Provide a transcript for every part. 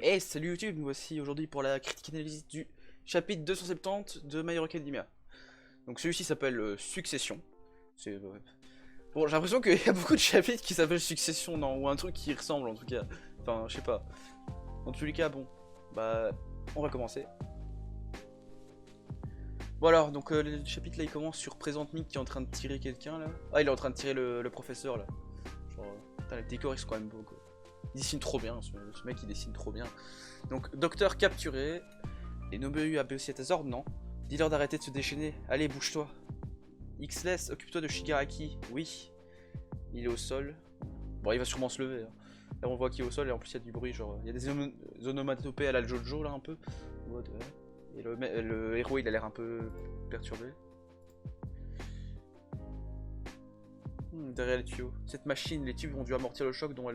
Et salut YouTube, nous voici aujourd'hui pour la critique analyse du chapitre 270 de My Hero Academia. Donc celui-ci s'appelle Succession. Bon, j'ai l'impression qu'il y a beaucoup de chapitres qui s'appellent Succession, non, ou un truc qui ressemble en tout cas. Enfin, je sais pas. Dans tous les cas, bon, bah, on va commencer. Bon alors, donc le chapitre là il commence sur Présente Mick qui est en train de tirer quelqu'un là. Ah, il est en train de tirer le professeur là. Genre, putain, les décors ils sont quand même beaux quoi. Il dessine trop bien, ce mec il dessine trop bien. Donc, docteur capturé. Et Nobuyu a aussi à tes ordres, non? Dis-leur d'arrêter de se déchaîner. Allez, bouge-toi. Xless, occupe-toi de Shigaraki. Oui. Il est au sol. Bon, il va sûrement se lever. Hein. Là, on voit qu'il est au sol et en plus, il y a du bruit. Genre, il y a des onomatopées à la Jojo là un peu. Et le héros, il a l'air un peu perturbé. Derrière les tuyaux. Cette machine, les tubes ont dû amortir le choc donc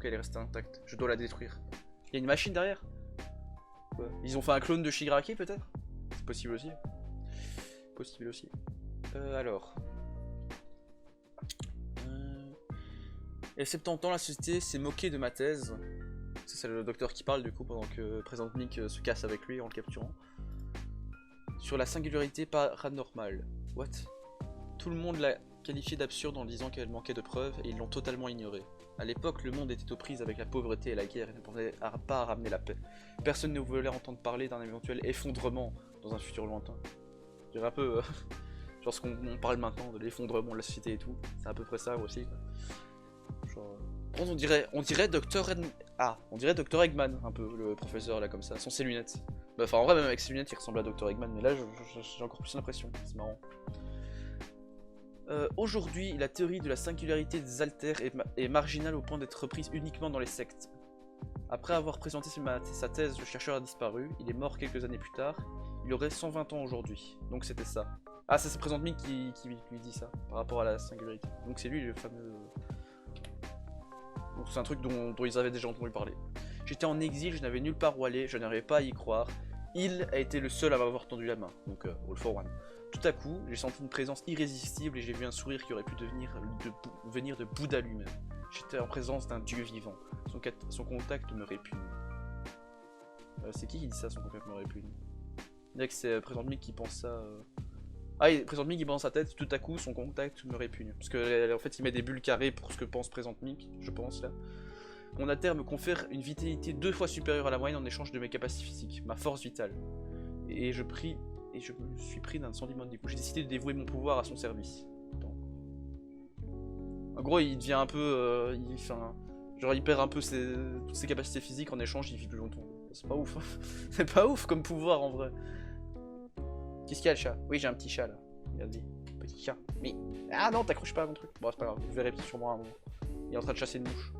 elle est restée intacte. Je dois la détruire. Il y a une machine derrière? Quoi? Ils ont fait un clone de Shigaraki peut-être? C'est possible aussi. Possible aussi. Alors. Et 70 ans, la société s'est moquée de ma thèse. C'est le docteur qui parle du coup pendant que Présente Mick se casse avec lui en le capturant. Sur la singularité paranormale. What? Tout le monde l'a qualifiée d'absurde en disant qu'elle manquait de preuves et ils l'ont totalement ignorée. À l'époque, le monde était aux prises avec la pauvreté et la guerre et ne pensait pas à ramener la paix. Personne ne voulait entendre parler d'un éventuel effondrement dans un futur lointain. Je dirais un peu genre ce qu'on parle maintenant de l'effondrement de la société et tout. C'est à peu près ça aussi. Quoi. Genre, on dirait Dr Eggman un peu le professeur là comme ça, sans ses lunettes. Enfin en vrai même avec ses lunettes il ressemble à Dr Eggman mais là j'ai encore plus l'impression. C'est marrant. Aujourd'hui, la théorie de la singularité des alters est marginale au point d'être reprise uniquement dans les sectes. Après avoir présenté sa thèse, le chercheur a disparu, il est mort quelques années plus tard, il aurait 120 ans aujourd'hui, donc c'était ça. Ah, ça c'est Présente Mick qui lui dit ça, par rapport à la singularité. Donc c'est lui le fameux... Donc c'est un truc dont ils avaient déjà entendu parler. J'étais en exil, je n'avais nulle part où aller, je n'arrivais pas à y croire. Il a été le seul à m'avoir tendu la main, donc All for One. Tout à coup, j'ai senti une présence irrésistible et j'ai vu un sourire qui aurait pu venir de Bouddha lui-même. J'étais en présence d'un dieu vivant. Son contact me répugne. C'est qui dit ça, son contact me répugne? Il y a que c'est Présente Mick qui pense ça. Ah, Présente Mick il pense sa tête, tout à coup son contact me répugne. Parce que en fait il met des bulles carrées pour ce que pense Présente Mick, je pense là. Mon alter me confère une vitalité 2 fois supérieure à la moyenne en échange de mes capacités physiques, ma force vitale. Et je me suis pris d'un sentiment de dégoût. J'ai décidé de dévouer mon pouvoir à son service. Attends. En gros, il devient un peu... genre, il perd un peu toutes ses capacités physiques en échange, il vit plus longtemps. C'est pas ouf. C'est pas ouf comme pouvoir en vrai. Qu'est-ce qu'il y a le chat? Oui, j'ai un petit chat là. Regardez, petit chat. Mais... Ah non, t'accroches pas à mon truc. Bon, c'est pas grave, vous verrez sûrement un moment. Il est en train de chasser une mouche.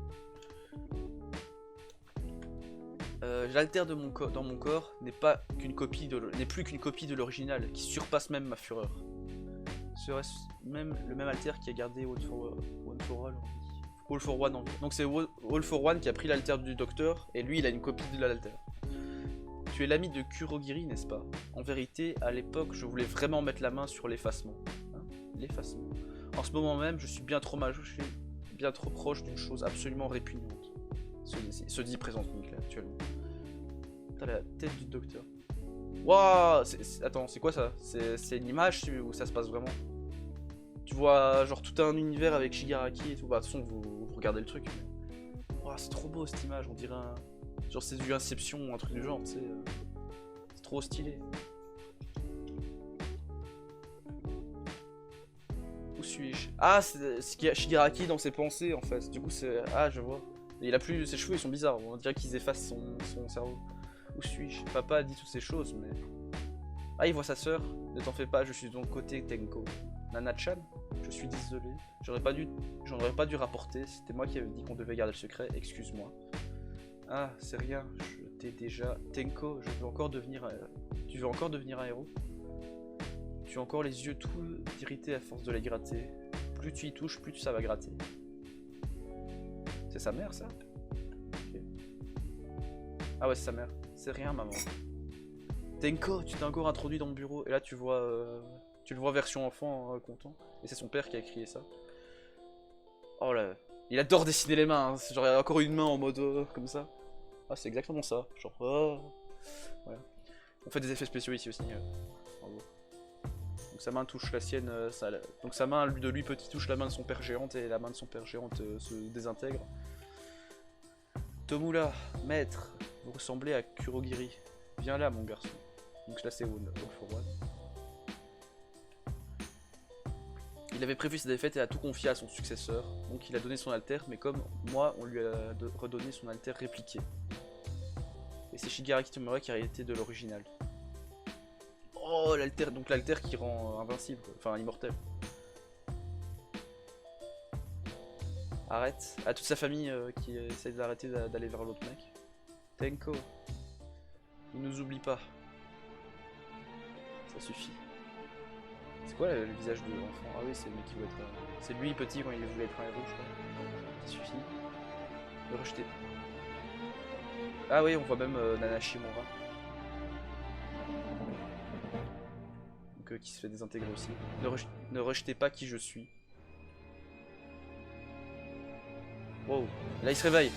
L'alter dans mon corps n'est plus qu'une copie de l'original, qui surpasse même ma fureur. Serait-ce même le même alter qui a gardé All for One en vie. Donc c'est All for One qui a pris l'alter du docteur, et lui il a une copie de l'alter. Tu es l'ami de Kurogiri, n'est-ce pas? En vérité, à l'époque, je voulais vraiment mettre la main sur l'effacement. Hein, l'effacement. En ce moment même, je suis bien trop proche d'une chose absolument répugnante. Se dit Présente Mick là actuellement. T'as la tête du docteur. Waouh! Attends, c'est quoi ça? C'est une image où ça se passe vraiment? Tu vois genre tout un univers avec Shigaraki et tout. Bah de toute façon vous regardez le truc. Waouh, c'est trop beau cette image, on dirait un... Genre c'est du Inception ou un truc du genre, tu sais. C'est trop stylé. Où suis-je? Ah, c'est Shigaraki dans ses pensées en fait. Du coup c'est... Ah, je vois. Et il a plus... Ses cheveux ils sont bizarres, on dirait qu'ils effacent son cerveau. Où suis-je? Papa a dit toutes ces choses, mais... Ah, il voit sa sœur. Ne t'en fais pas, je suis de ton côté, Tenko. Nana-chan, je suis désolé. J'en aurais pas dû rapporter. C'était moi qui avais dit qu'on devait garder le secret. Excuse-moi. Ah, c'est rien. Je t'ai déjà... Tenko, je veux encore devenir... Tu veux encore devenir un héros? Tu as encore les yeux tout irrités à force de les gratter. Plus tu y touches, plus ça va gratter. C'est sa mère, ça? Okay. Ah ouais, c'est sa mère. C'est rien, maman. Tenko, tu t'es encore introduit dans mon bureau. Et là, tu le vois version enfant, content. Et c'est son père qui a écrit ça. Oh là, il adore dessiner les mains. Hein. Genre, il y a encore une main en mode comme ça. Ah, c'est exactement ça. Genre, oh. Voilà. On fait des effets spéciaux ici aussi. Bravo. Donc sa main touche la sienne. Donc sa main de lui petit touche la main de son père géante et la main de son père géante se désintègre. Tomula, maître, vous ressemblez à Kurogiri. Viens là, mon garçon. Donc là, c'est All for One. Il avait prévu sa défaite et a tout confié à son successeur. Donc il a donné son alter, mais comme moi, on lui a redonné son alter répliqué. Et c'est Shigaraki Tomura qui a été de l'original. Oh, l'alter, donc l'alter qui rend invincible, quoi. Enfin immortel. Arrête. À toute sa famille qui essaie d'arrêter d'aller vers l'autre mec. Tenko. Il nous oublie pas. Ça suffit. C'est quoi le visage de l'enfant? Ah oui, c'est le mec qui veut être... C'est lui petit quand il voulait être un héros, je crois. Ça suffit. Le rejeter. Ah oui, on voit même Nana Shimura. Donc qui se fait désintégrer aussi. Ne rejetez pas qui je suis. Wow. Là il se réveille.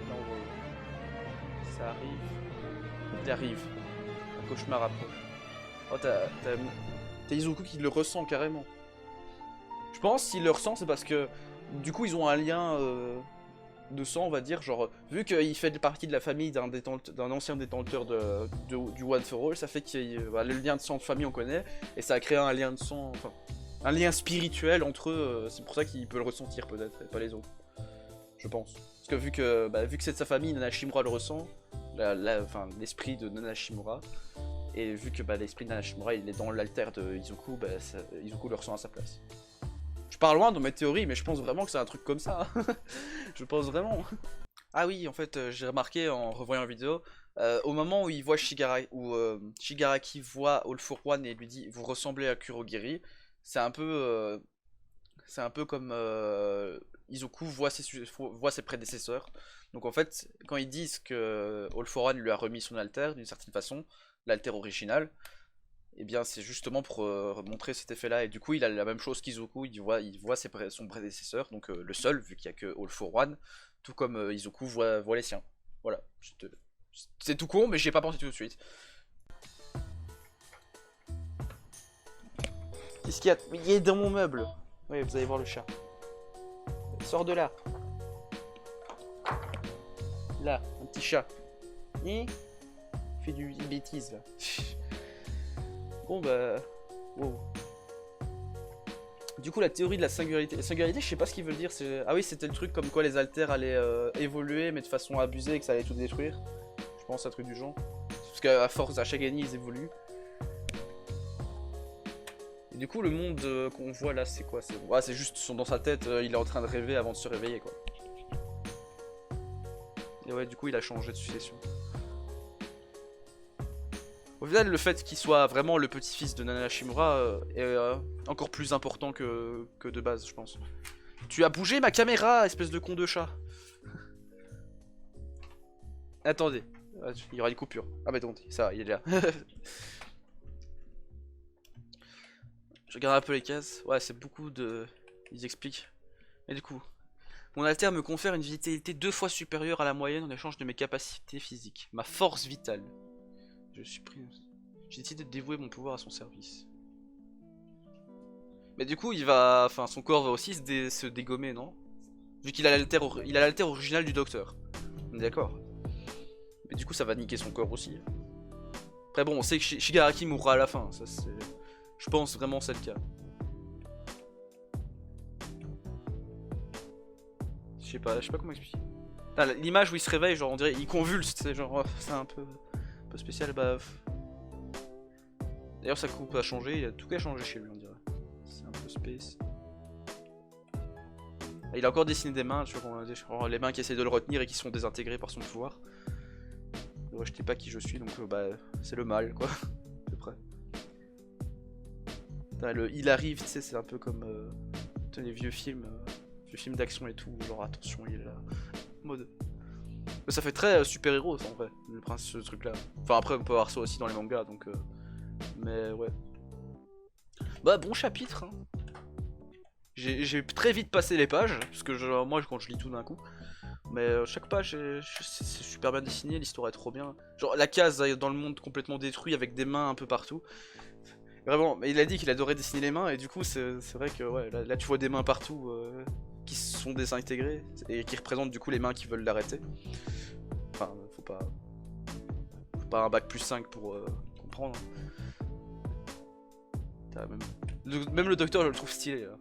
Non, wow. Ça arrive. Il arrive. Un cauchemar approche. Oh, t'as Izuku qui le ressent carrément. Je pense s'il le ressent, c'est parce que du coup ils ont un lien de sang, on va dire. Genre, vu qu'il fait partie de la famille d'un ancien détenteur du One for All, ça fait que le lien de sang de famille on connaît, et ça a créé un lien de sang, enfin, un lien spirituel entre eux. C'est pour ça qu'il peut le ressentir peut-être, et pas les autres. Je pense. Parce que vu que c'est de sa famille, Nana Shimura le ressent, l'esprit de Nana Shimura. Et vu que l'esprit de Nana Shimura il est dans l'alter de Izuku, Izuku le ressent à sa place. Je pars loin dans mes théories, mais je pense vraiment que c'est un truc comme ça. Je pense vraiment. Ah oui, en fait, j'ai remarqué en revoyant la vidéo, au moment où il voit Shigaraki voit All for One et lui dit « Vous ressemblez à Kurogiri », c'est un peu comme Izuku voit ses prédécesseurs. Donc en fait, quand ils disent que All for One lui a remis son alter, d'une certaine façon, l'alter original, et bien c'est justement pour montrer cet effet là, et du coup il a la même chose qu'Izuku, il voit son prédécesseur, donc le seul vu qu'il n'y a que All for One, tout comme Izuku voit les siens. Voilà, c'est tout con mais j'y ai pas pensé tout de suite. Qu'est-ce qu'il y a? Il est dans mon meuble. Oui, vous allez voir le chat. Sors de là. Là, un petit chat. Il fait une bêtise là. Bon bah... Wow. Du coup la théorie de la singularité. La singularité je sais pas ce qu'ils veulent dire. Ah oui c'était le truc comme quoi les alters allaient évoluer mais de façon abusée et que ça allait tout détruire. Je pense un truc du genre. Parce qu'à force à chaque année ils évoluent. Et du coup le monde qu'on voit là c'est quoi? C'est juste dans sa tête, il est en train de rêver avant de se réveiller quoi. Et ouais du coup il a changé de succession. Au final, le fait qu'il soit vraiment le petit-fils de Nana Shimura est encore plus important que de base, je pense. Tu as bougé ma caméra, espèce de con de chat. Attendez, il y aura une coupure. Ah bah donc, ça, il est là. Je regarde un peu les cases. Ouais, c'est beaucoup de... Ils expliquent. Et du coup, mon alter me confère une vitalité 2 fois supérieure à la moyenne en échange de mes capacités physiques. Ma force vitale. Je supprime. J'ai décidé de dévouer mon pouvoir à son service. Mais du coup, son corps va aussi se dégommer, non? Vu qu'il a l'alter original du docteur. On est d'accord. Mais du coup, ça va niquer son corps aussi. Après bon, on sait que Shigaraki mourra à la fin. Ça, je pense vraiment c'est le cas. Je sais pas comment expliquer. L'image où il se réveille, genre on dirait il convulse, c'est genre c'est un peu spécial. Bah. D'ailleurs sa coupe a changé, il a tout qu'à changer chez lui on dirait. C'est un peu space. Il a encore dessiné des mains, genre, les mains qui essaient de le retenir et qui sont désintégrées par son pouvoir. Ne rejetez pas qui je suis, donc c'est le mal quoi, à peu près. Il arrive, tu sais, c'est un peu comme les vieux films d'action et tout, genre attention il est là, mode. Mais ça fait très super-héros en vrai, ce truc là. Enfin après on peut avoir ça aussi dans les mangas donc... Mais ouais. Bah bon chapitre hein. J'ai très vite passé les pages, parce que moi quand je lis tout d'un coup. Mais chaque page c'est super bien dessiné, l'histoire est trop bien. Genre la case dans le monde complètement détruit avec des mains un peu partout. Vraiment, mais il a dit qu'il adorait dessiner les mains et du coup c'est vrai que ouais, là tu vois des mains partout qui sont désintégrées et qui représentent du coup les mains qui veulent l'arrêter. Enfin, faut pas un bac plus 5 pour comprendre. Même le docteur je le trouve stylé. Là.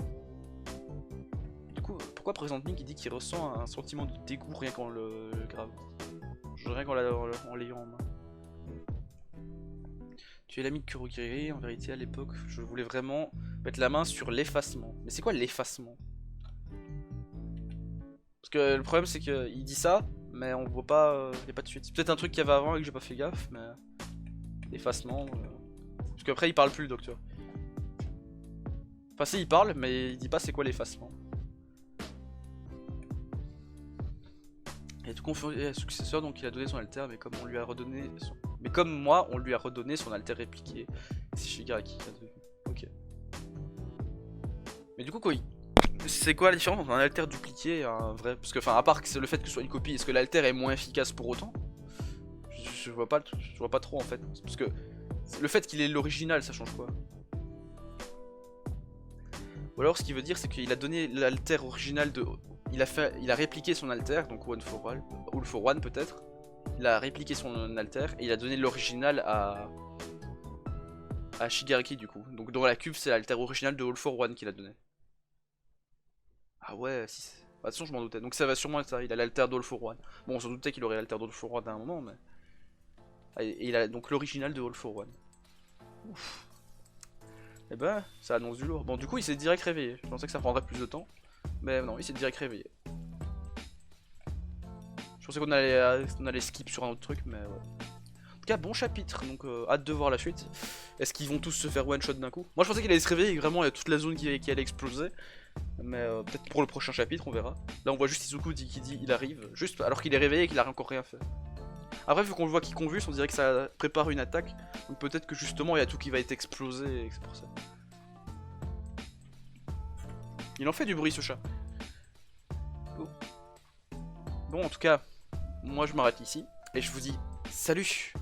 Du coup, pourquoi présente Nick il dit qu'il ressent un sentiment de dégoût rien qu'en le grave. Rien qu'en l'ayant en main. Tu es l'ami de Kurogiri, en vérité à l'époque je voulais vraiment mettre la main sur l'effacement. Mais c'est quoi l'effacement? Parce que le problème c'est qu'il dit ça, mais on voit pas, y a pas de suite. C'est peut-être un truc qu'il y avait avant et que j'ai pas fait gaffe, mais... L'effacement... Parce qu'après il parle plus le docteur. Enfin si il parle, mais il dit pas c'est quoi l'effacement. Il a tout confondu à successeur donc il a donné son alter, mais comme on lui a redonné son... Mais comme moi, on lui a redonné son alter répliqué. C'est Shigaraki qui a devenu. Ok. Mais du coup, quoi, c'est quoi la différence entre un alter dupliqué et un vrai? Parce que, enfin, à part que c'est le fait que ce soit une copie, est-ce que l'alter est moins efficace pour autant? Je vois pas trop en fait. Parce que le fait qu'il ait l'original, ça change quoi? Ou alors, ce qu'il veut dire, c'est qu'il a donné l'alter original de. Il a répliqué son alter, donc One for All, All for One peut-être. Il a répliqué son alter et il a donné l'original à Shigaraki du coup. Donc dans la cube c'est l'alter original de All for One qu'il a donné. Ah ouais, si. Bah, de toute façon je m'en doutais. Donc ça va sûrement être ça, il a l'alter d'All for One. Bon on s'en doutait qu'il aurait l'alter d'All for One à un moment mais... Ah, et il a donc l'original de All for One. Ouf. Et bah ça annonce du lourd. Bon du coup il s'est direct réveillé. Je pensais que ça prendrait plus de temps. Mais non il s'est direct réveillé. Je pensais qu'on allait skip sur un autre truc, mais ouais. En tout cas, bon chapitre, donc hâte de voir la suite. Est-ce qu'ils vont tous se faire one shot d'un coup? Moi je pensais qu'il allait se réveiller et vraiment il y a toute la zone qui allait exploser. Mais peut-être pour le prochain chapitre, on verra. Là on voit juste Izuku qui dit il arrive, juste alors qu'il est réveillé et qu'il a encore rien fait. Après, vu qu'on le voit qui convulse, on dirait que ça prépare une attaque. Donc peut-être que justement il y a tout qui va être explosé et que c'est pour ça. Il en fait du bruit ce chat. Oh. Bon, en tout cas, moi je m'arrête ici et je vous dis salut!